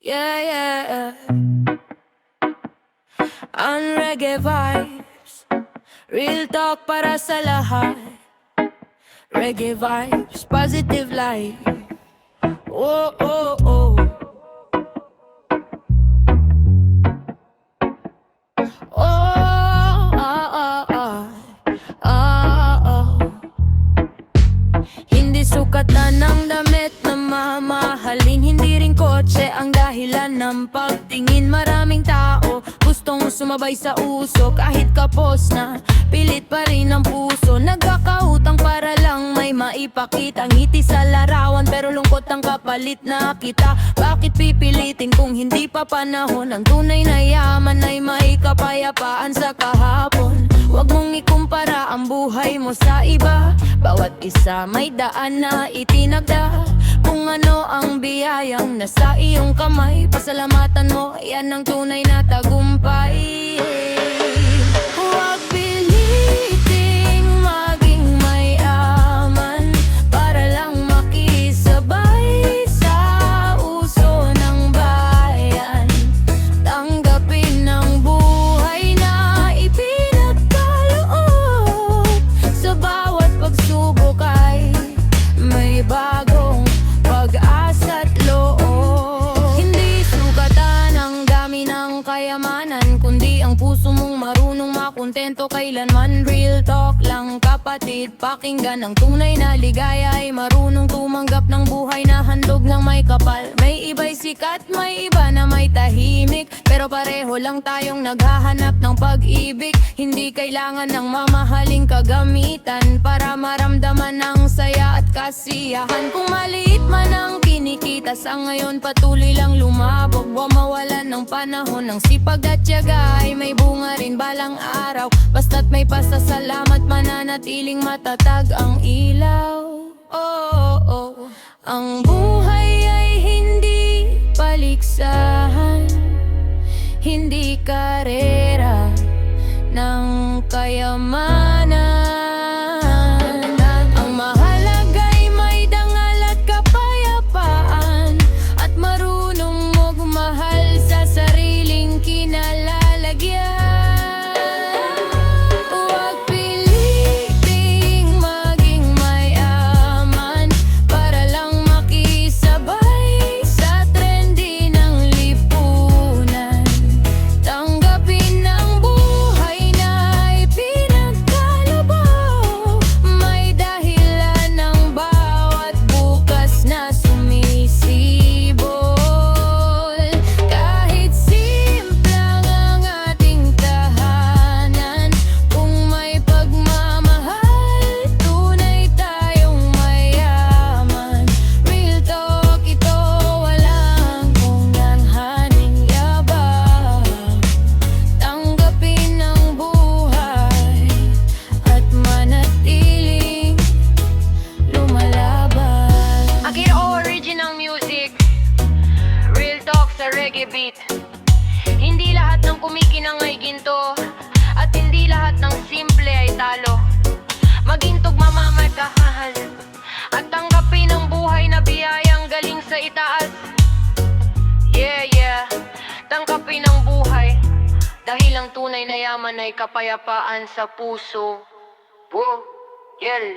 Yeah, yeah. Ang reggae vibes, real talk para sa lahat. Reggae vibes, positive life. Oh, oh, oh. Oh, ah, ah, ah. Ah, oh. Hindi sukatan ng damit na mamahalin, hindi rin kotse ang dahilan ng pagtingin. Maraming tao gustong sumabay sa uso, kahit kapos na pilit pa rin ang puso. Nagkakautang para lang may maipakita, ngiti sa larawan pero lungkot ang kapalit na kita. Bakit pipilitin kung hindi pa panahon? Ang tunay na yaman ay may kapayapaan sa kahapon. Huwag mong ikumpara ang buhay mo sa iba, bawat isa may daan na itinagda. Kung ano ang biyayang nasa iyong kamay, pasalamatan mo, yan ang tunay na tagumpay. Huwag piliting maging mayaman para lang makisabay sa uso ng bayan. Tanggapin ang buhay na ipinagkaloob, sa bawat pagsubok ay may bagong pag-asa't loob. Hindi sugatan ang dami ng kayamanan, kundi ang puso mong marunong makontento kailanman. Real talk lang kapatid, pakinggan ang tunay na ligaya ay marunong tumanggap ng buhay na handog ng may kapal. May iba'y sikat, may iba na may tahimik, pero pareho lang tayong naghahanap ng pag-ibig. Hindi kailangan ng mamahaling kagamitan para maramdaman ang saya at kasiyahan. Kung maliit man ang kinikita sa ngayon, patuloy lang lumabog. Huwag mawalan ng panahon, ng sipag at tiyaga ay may bunga rin balang araw. Basta't may pasasalamat, mananatiling matatag ang ilaw. Oh, oh. Ang buhay ay hindi paligsahan, hindi karera ng kayamanan. Ang mahalaga'y may dangal at kapayapaan, at marunong magmahal sa sariling kinalalagyan. Huwag piliting maging mayaman para lang makisabay sa trendy ng lipunan. Tanggapin ang buhay na ipinagkaloob, may dahilan ng bawat bukas na sumisibol. Kahit simplang ang ating tahanan, kung may pagmamahal, tunay tayong mayaman. Real talk ito, walang kunyanhaning yabang. Tanggapin ang buhay at manatiling lumalaban. Akira original music, real talk sa reggae beat. Hindi lahat ng kumikinang ay ginto, at hindi lahat ng simple ay talo. Maging tugmamamagkahal at tanggapin ang buhay na biyayang galing sa itaas. Yeah, yeah, tanggapin ang buhay, dahil ang tunay na yaman ay kapayapaan sa puso. Whoa, yeah.